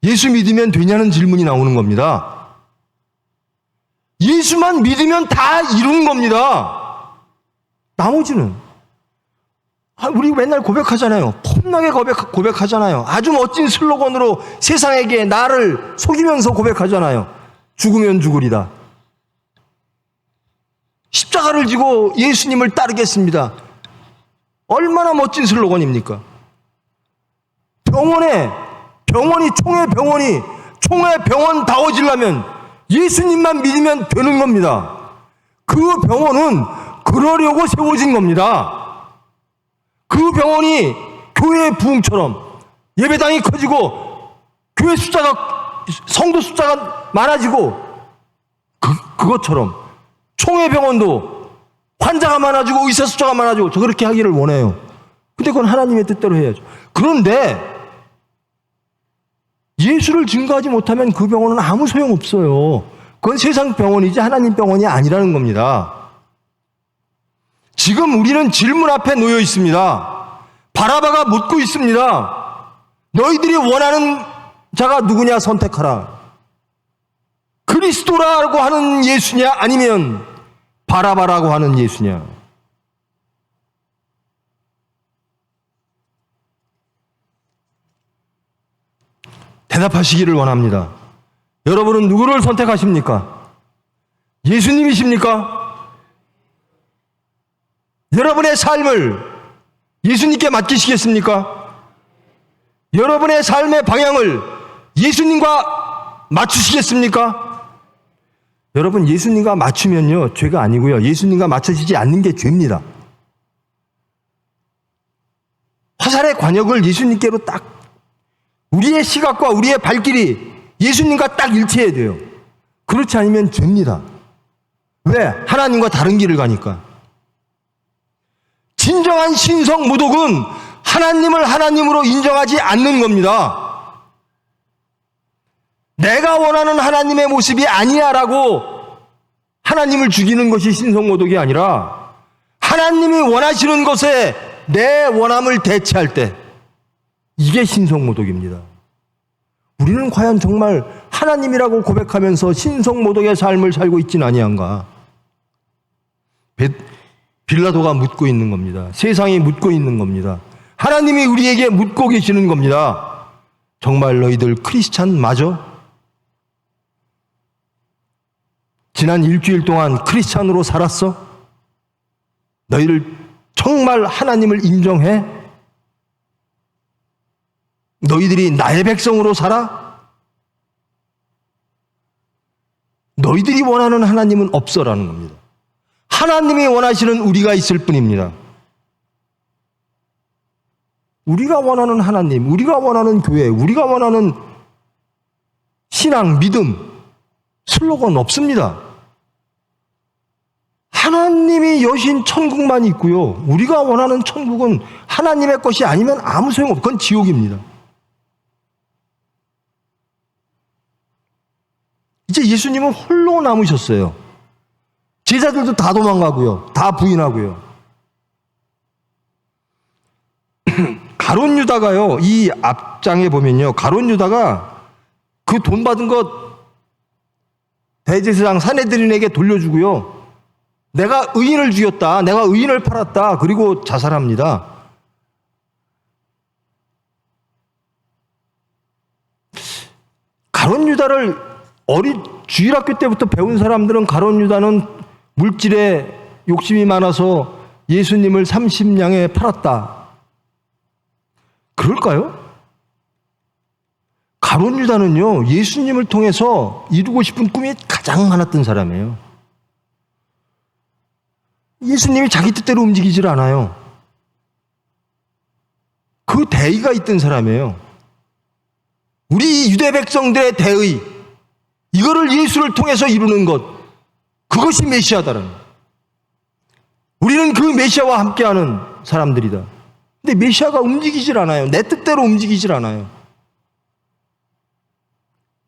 예수 믿으면 되냐는 질문이 나오는 겁니다. 예수만 믿으면 다 이루는 겁니다. 나머지는 우리 맨날 고백하잖아요. 폼나게 고백하잖아요. 아주 멋진 슬로건으로 세상에게 나를 속이면서 고백하잖아요. 죽으면 죽으리다. 십자가를 지고 예수님을 따르겠습니다. 얼마나 멋진 슬로건입니까? 총회 병원다워지려면 예수님만 믿으면 되는 겁니다. 그 병원은 그러려고 세워진 겁니다. 그 병원이 교회의 부흥처럼 예배당이 커지고 교회 숫자가, 성도 숫자가 많아지고 그것처럼 총회병원도 환자가 많아지고 의사 숫자가 많아지고 저 그렇게 하기를 원해요. 근데 그건 하나님의 뜻대로 해야죠. 그런데 예수를 증거하지 못하면 그 병원은 아무 소용없어요. 그건 세상 병원이지 하나님 병원이 아니라는 겁니다. 지금 우리는 질문 앞에 놓여 있습니다. 바라바가 묻고 있습니다. 너희들이 원하는 자가 누구냐 선택하라. 그리스도라고 하는 예수냐 아니면 바라바라고 하는 예수냐. 대답하시기를 원합니다. 여러분은 누구를 선택하십니까? 예수님이십니까? 여러분의 삶을 예수님께 맡기시겠습니까? 여러분의 삶의 방향을 예수님과 맞추시겠습니까? 여러분, 예수님과 맞추면요 죄가 아니고요, 예수님과 맞춰지지 않는 게 죄입니다. 화살의 관역을 예수님께로 딱, 우리의 시각과 우리의 발길이 예수님과 딱 일치해야 돼요. 그렇지 않으면 죄입니다. 왜? 하나님과 다른 길을 가니까. 진정한 신성 모독은 하나님을 하나님으로 인정하지 않는 겁니다. 내가 원하는 하나님의 모습이 아니야라고 하나님을 죽이는 것이 신성 모독이 아니라 하나님이 원하시는 것에 내 원함을 대체할 때, 이게 신성 모독입니다. 우리는 과연 정말 하나님이라고 고백하면서 신성 모독의 삶을 살고 있지는 아니한가? 빌라도가 묻고 있는 겁니다. 세상이 묻고 있는 겁니다. 하나님이 우리에게 묻고 계시는 겁니다. 정말 너희들 크리스찬 맞아? 지난 일주일 동안 크리스찬으로 살았어? 너희들 정말 하나님을 인정해? 너희들이 나의 백성으로 살아? 너희들이 원하는 하나님은 없어라는 겁니다. 하나님이 원하시는 우리가 있을 뿐입니다. 우리가 원하는 하나님, 우리가 원하는 교회, 우리가 원하는 신앙, 믿음, 슬로건 없습니다. 하나님이 여신 천국만 있고요, 우리가 원하는 천국은 하나님의 것이 아니면 아무 소용없어요. 그건 지옥입니다. 이제 예수님은 홀로 남으셨어요. 제자들도 다 도망가고요, 다 부인하고요. 가룟 유다가요, 이 앞장에 보면요, 가룟 유다가 그 돈 받은 것 대제사장 산헤드린에게 돌려주고요, 내가 의인을 죽였다, 내가 의인을 팔았다, 그리고 자살합니다. 가룟 유다를 주일학교 때부터 배운 사람들은 가룟 유다는 물질에 욕심이 많아서 예수님을 30냥에 팔았다. 그럴까요? 가룟 유다는요, 예수님을 통해서 이루고 싶은 꿈이 가장 많았던 사람이에요. 예수님이 자기 뜻대로 움직이질 않아요. 그 대의가 있던 사람이에요. 우리 유대 백성들의 대의, 이거를 예수를 통해서 이루는 것, 그것이 메시아다라는 거예요. 우리는 그 메시아와 함께하는 사람들이다. 근데 메시아가 움직이질 않아요. 내 뜻대로 움직이질 않아요.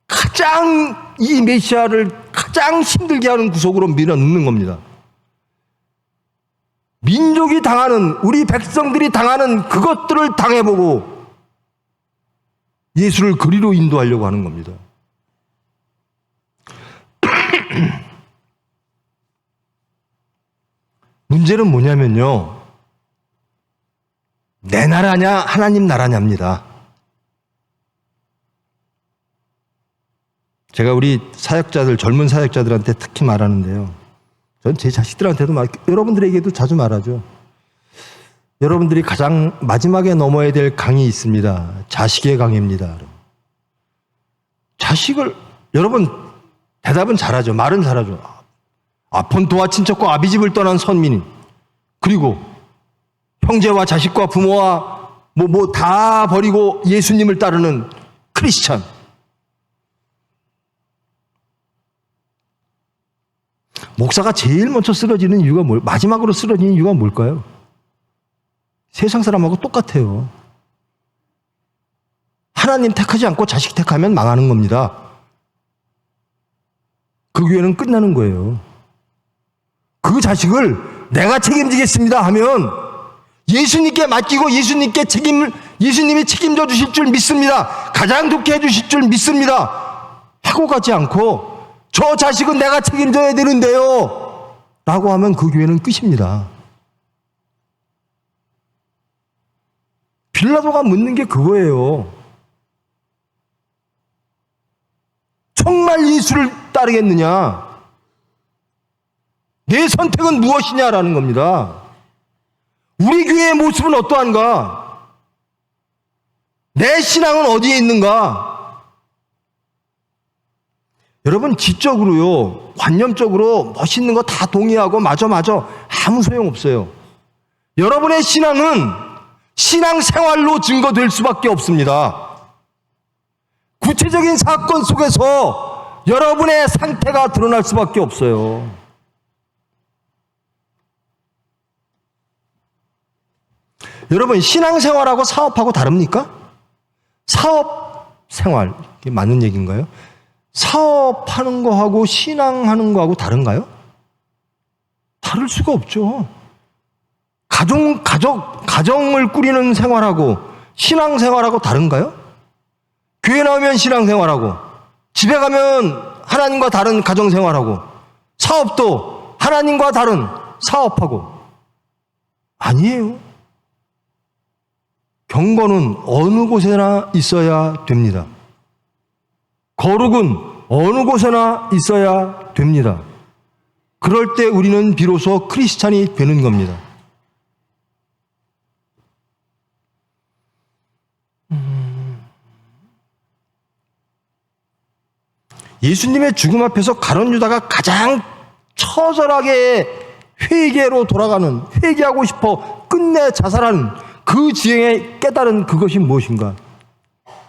가장 이 메시아를 가장 힘들게 하는 구석으로 밀어넣는 겁니다. 민족이 당하는, 우리 백성들이 당하는 그것들을 당해보고 예수를 그리로 인도하려고 하는 겁니다. 문제는 뭐냐면요, 내 나라냐 하나님 나라냐입니다. 제가 우리 사역자들, 젊은 사역자들한테 특히 말하는데요, 전 제 자식들한테도 여러분들에게도 자주 말하죠. 여러분들이 가장 마지막에 넘어야 될 강이 있습니다. 자식의 강입니다. 자식을, 여러분 대답은 잘하죠. 말은 잘하죠. 아폰토와 친척과 아비집을 떠난 선민인, 그리고 형제와 자식과 부모와 뭐 다 버리고 예수님을 따르는 크리스찬. 목사가 제일 먼저 쓰러지는 이유가 마지막으로 쓰러지는 이유가 뭘까요? 세상 사람하고 똑같아요. 하나님 택하지 않고 자식 택하면 망하는 겁니다. 그 교회는 끝나는 거예요. 그 자식을 내가 책임지겠습니다 하면 예수님께 맡기고 예수님이 책임져 주실 줄 믿습니다. 가장 좋게 해 주실 줄 믿습니다. 하고 가지 않고 저 자식은 내가 책임져야 되는데요 라고 하면 그 교회는 끝입니다. 빌라도가 묻는 게 그거예요. 정말 예수를 따르겠느냐? 내 선택은 무엇이냐라는 겁니다. 우리 교회의 모습은 어떠한가? 내 신앙은 어디에 있는가? 여러분, 지적으로요, 관념적으로 멋있는 거 다 동의하고 맞아 아무 소용없어요. 여러분의 신앙은 신앙생활로 증거될 수밖에 없습니다. 구체적인 사건 속에서 여러분의 상태가 드러날 수밖에 없어요. 여러분, 신앙생활하고 사업하고 다릅니까? 사업생활, 이게 맞는 얘기인가요? 사업하는 거하고 신앙하는 거하고 다른가요? 다를 수가 없죠. 가정을 꾸리는 생활하고 신앙생활하고 다른가요? 교회 나오면 신앙생활하고 집에 가면 하나님과 다른 가정생활하고 사업도 하나님과 다른 사업하고 아니에요. 경건은 어느 곳에나 있어야 됩니다. 거룩은 어느 곳에나 있어야 됩니다. 그럴 때 우리는 비로소 크리스찬이 되는 겁니다. 예수님의 죽음 앞에서 가룟 유다가 가장 처절하게 회개하고 싶어 끝내 자살하는 그 지경에 깨달은 그것이 무엇인가?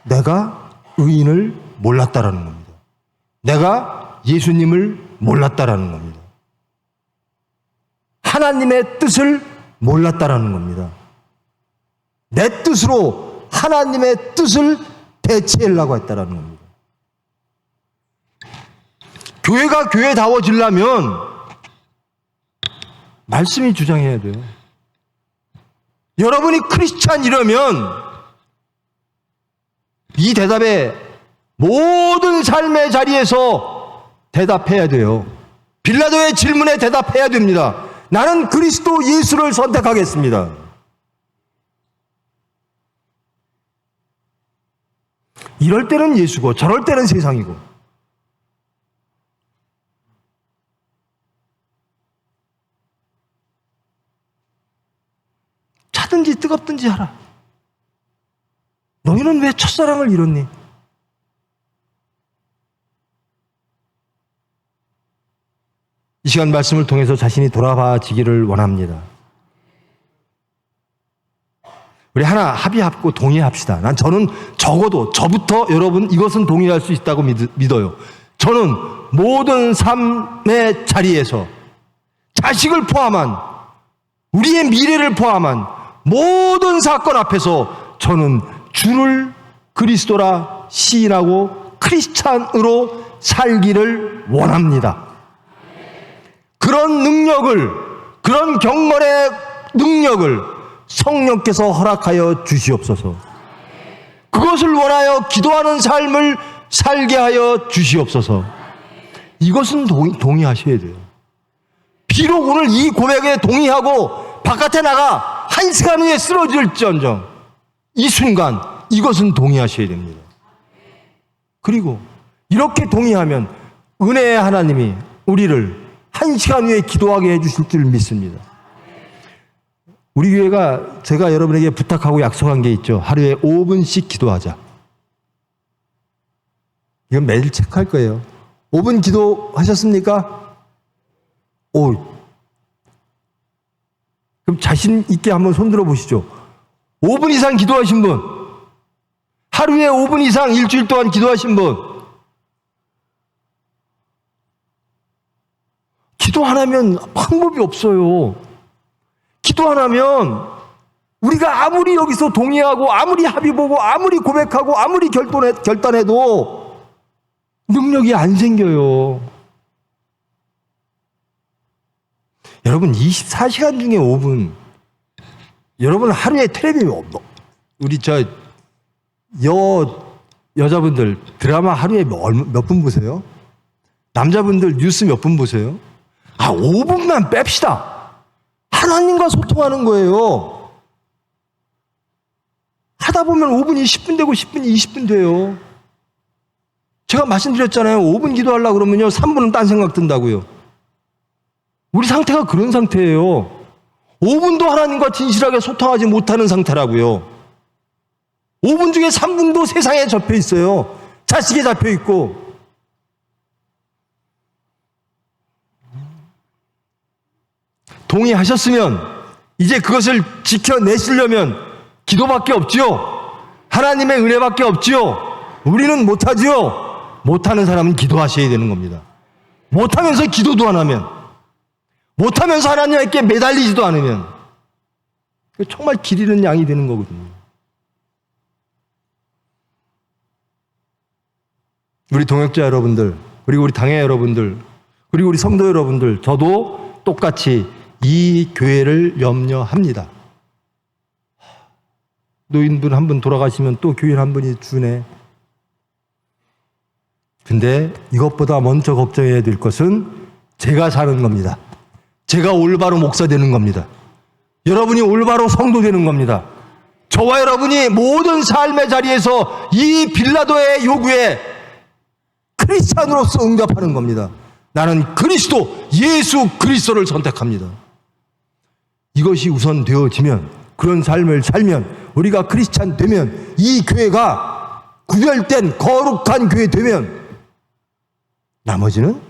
내가 의인을 몰랐다라는 겁니다. 내가 예수님을 몰랐다라는 겁니다. 하나님의 뜻을 몰랐다라는 겁니다. 내 뜻으로 하나님의 뜻을 대체하려고 했다라는 겁니다. 교회가 교회다워지려면 말씀이 주장해야 돼요. 여러분이 크리스찬이라면 이 대답에 모든 삶의 자리에서 대답해야 돼요. 빌라도의 질문에 대답해야 됩니다. 나는 그리스도 예수를 선택하겠습니다. 이럴 때는 예수고 저럴 때는 세상이고. 차든지 뜨겁든지 하라. 너희는 왜 첫사랑을 잃었니? 이 시간 말씀을 통해서 자신이 돌아봐지기를 원합니다. 우리 하나 합의하고 동의합시다. 저는 적어도 저부터 여러분 이것은 동의할 수 있다고 믿어요. 저는 모든 삶의 자리에서 자식을 포함한 우리의 미래를 포함한 모든 사건 앞에서 저는 주를 그리스도라 시인하고 크리스찬으로 살기를 원합니다. 그런 능력을, 그런 경건의 능력을 성령께서 허락하여 주시옵소서. 그것을 원하여 기도하는 삶을 살게 하여 주시옵소서. 이것은 동의하셔야 돼요. 비록 오늘 이 고백에 동의하고 바깥에 나가 1시간 후에 쓰러질지언정 이 순간 이것은 동의하셔야 됩니다. 그리고 이렇게 동의하면 은혜의 하나님이 우리를 1시간 후에 기도하게 해주실 줄 믿습니다. 우리 교회가 제가 여러분에게 부탁하고 약속한 게 있죠. 하루에 5분씩 기도하자. 이건 매일 체크할 거예요. 5분 기도하셨습니까? 오. 그럼 자신 있게 한번 손들어 보시죠. 5분 이상 기도하신 분, 하루에 5분 이상 일주일 동안 기도하신 분, 기도 안 하면 방법이 없어요. 기도 안 하면 우리가 아무리 여기서 동의하고 아무리 합의 보고 아무리 고백하고 아무리 결단해도 능력이 안 생겨요. 여러분 24시간 중에 5분, 여러분 하루에 텔레비전 우리 여자분들 드라마 하루에 몇 분 보세요? 남자분들 뉴스 몇 분 보세요? 5분만 뺍시다. 하나님과 소통하는 거예요. 하다 보면 5분이 10분 되고 10분이 20분 돼요. 제가 말씀드렸잖아요. 5분 기도하려고 그러면요 3분은 딴 생각 든다고요. 우리 상태가 그런 상태예요. 5분도 하나님과 진실하게 소통하지 못하는 상태라고요. 5분 중에 3분도 세상에 접혀 있어요. 자식에 잡혀 있고. 동의하셨으면 이제 그것을 지켜내시려면 기도밖에 없지요. 하나님의 은혜밖에 없지요. 우리는 못하지요. 못하는 사람은 기도하셔야 되는 겁니다. 못하면서 기도도 안 하면, 못하면서 하나님께 매달리지도 않으면 정말 길 잃은 양이 되는 거거든요. 우리 동역자 여러분들, 그리고 우리 당회 여러분들, 그리고 우리 성도 여러분들, 저도 똑같이 이 교회를 염려합니다. 노인분 한 분 돌아가시면 또 교인 한 분이 주네. 근데 이것보다 먼저 걱정해야 될 것은 제가 사는 겁니다. 제가 올바로 목사 되는 겁니다. 여러분이 올바로 성도 되는 겁니다. 저와 여러분이 모든 삶의 자리에서 이 빌라도의 요구에 크리스찬으로서 응답하는 겁니다. 나는 그리스도, 예수 그리스도를 선택합니다. 이것이 우선 되어지면, 그런 삶을 살면, 우리가 크리스찬 되면, 이 교회가 구별된 거룩한 교회 되면 나머지는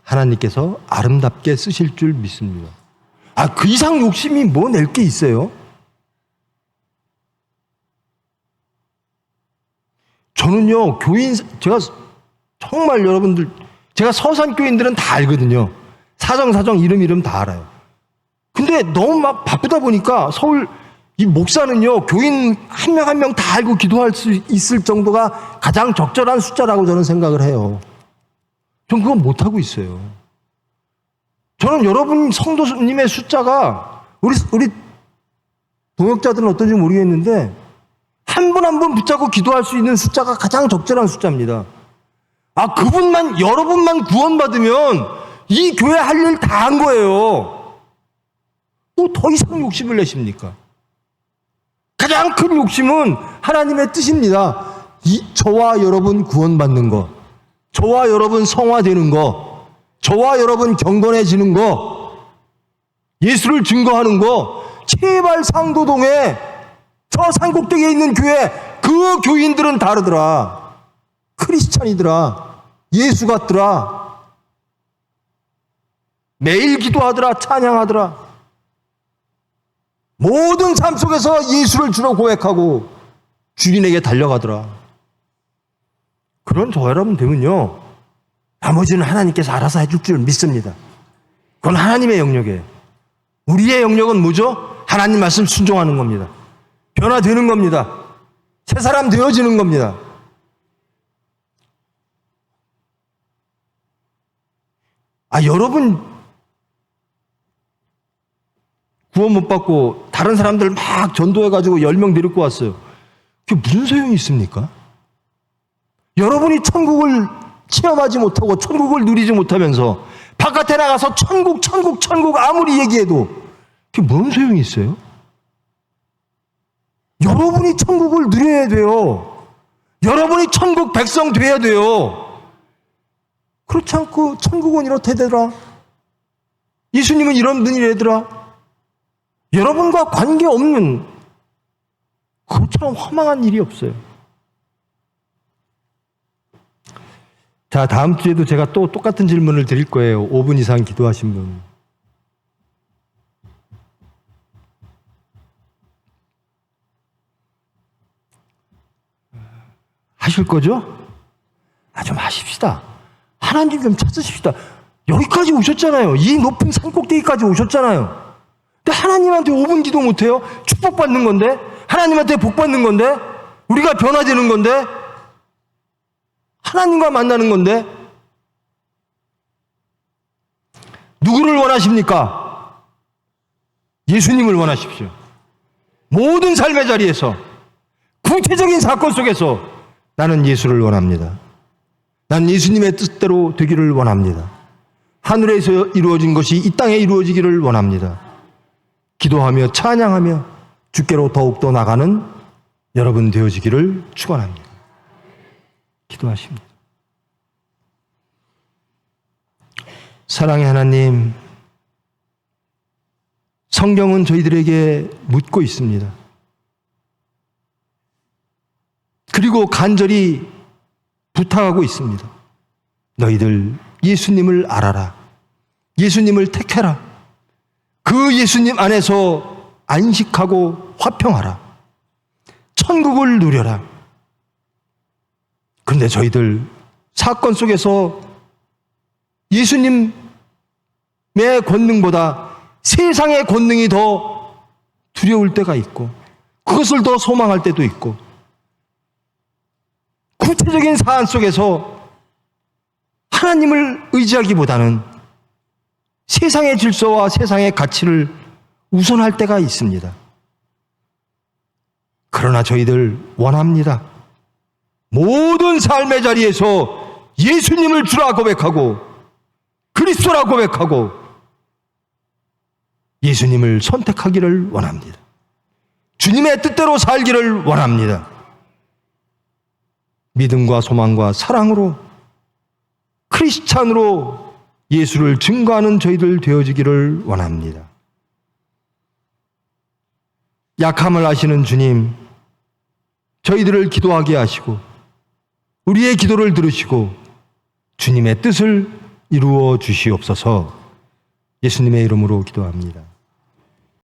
하나님께서 아름답게 쓰실 줄 믿습니다. 그 이상 욕심이 뭐 낼 게 있어요? 저는요, 제가 정말 여러분들, 제가 서산 교인들은 다 알거든요. 사정 이름 다 알아요. 근데 너무 막 바쁘다 보니까 서울 이 목사는요, 교인 한 명 한 명 다 알고 기도할 수 있을 정도가 가장 적절한 숫자라고 저는 생각을 해요. 전 그건 못하고 있어요. 저는 여러분 성도님의 숫자가, 우리 동역자들은 어떤지 모르겠는데, 한 분 한 분 붙잡고 기도할 수 있는 숫자가 가장 적절한 숫자입니다. 여러분만 구원받으면 이 교회 할 일 다 한 거예요. 뭐 더 이상 욕심을 내십니까? 가장 큰 욕심은 하나님의 뜻입니다. 저와 여러분 구원받는 거, 저와 여러분 성화되는 거, 저와 여러분 경건해지는 거, 예수를 증거하는 거. 제발 상도동에 저 산꼭대기에 있는 교회, 그 교인들은 다르더라. 크리스찬이더라. 예수 같더라. 매일 기도하더라. 찬양하더라. 모든 삶 속에서 예수를 주로 고백하고 주인에게 달려가더라. 그런 저 여러분 되면요, 나머지는 하나님께서 알아서 해줄 줄 믿습니다. 그건 하나님의 영역이에요. 우리의 영역은 뭐죠? 하나님 말씀 순종하는 겁니다. 변화되는 겁니다. 새 사람 되어지는 겁니다. 여러분 구원 못 받고 다른 사람들 막 전도해가지고 10명 데리고 왔어요. 그게 무슨 소용이 있습니까? 여러분이 천국을 체험하지 못하고 천국을 누리지 못하면서 바깥에 나가서 천국 아무리 얘기해도 그게 뭔 소용이 있어요? 여러분이 천국을 누려야 돼요. 여러분이 천국 백성 돼야 돼요. 그렇지 않고 천국은 이렇다더라, 예수님은 이런 분이래더라, 여러분과 관계없는, 그것처럼 허망한 일이 없어요. 자, 다음 주에도 제가 또 똑같은 질문을 드릴 거예요. 5분 이상 기도하신 분. 하실 거죠? 좀 하십시다. 하나님 좀 찾으십시다. 여기까지 오셨잖아요. 이 높은 산꼭대기까지 오셨잖아요. 근데 하나님한테 5분 기도 못해요? 축복받는 건데? 하나님한테 복받는 건데? 우리가 변화되는 건데? 하나님과 만나는 건데? 누구를 원하십니까? 예수님을 원하십시오. 모든 삶의 자리에서, 구체적인 사건 속에서 나는 예수를 원합니다. 난 예수님의 뜻대로 되기를 원합니다. 하늘에서 이루어진 것이 이 땅에 이루어지기를 원합니다. 기도하며 찬양하며 주께로 더욱더 나가는 여러분 되어지기를 축원합니다. 기도하십니다. 사랑의 하나님, 성경은 저희들에게 묻고 있습니다. 그리고 간절히 부탁하고 있습니다. 너희들 예수님을 알아라. 예수님을 택해라. 그 예수님 안에서 안식하고 화평하라. 천국을 누려라. 그런데 저희들 사건 속에서 예수님의 권능보다 세상의 권능이 더 두려울 때가 있고, 그것을 더 소망할 때도 있고, 구체적인 사안 속에서 하나님을 의지하기보다는 세상의 질서와 세상의 가치를 우선할 때가 있습니다. 그러나 저희들 원합니다. 모든 삶의 자리에서 예수님을 주라 고백하고 그리스도라 고백하고 예수님을 선택하기를 원합니다. 주님의 뜻대로 살기를 원합니다. 믿음과 소망과 사랑으로 크리스찬으로 예수를 증거하는 저희들 되어지기를 원합니다. 약함을 아시는 주님, 저희들을 기도하게 하시고 우리의 기도를 들으시고 주님의 뜻을 이루어 주시옵소서. 예수님의 이름으로 기도합니다.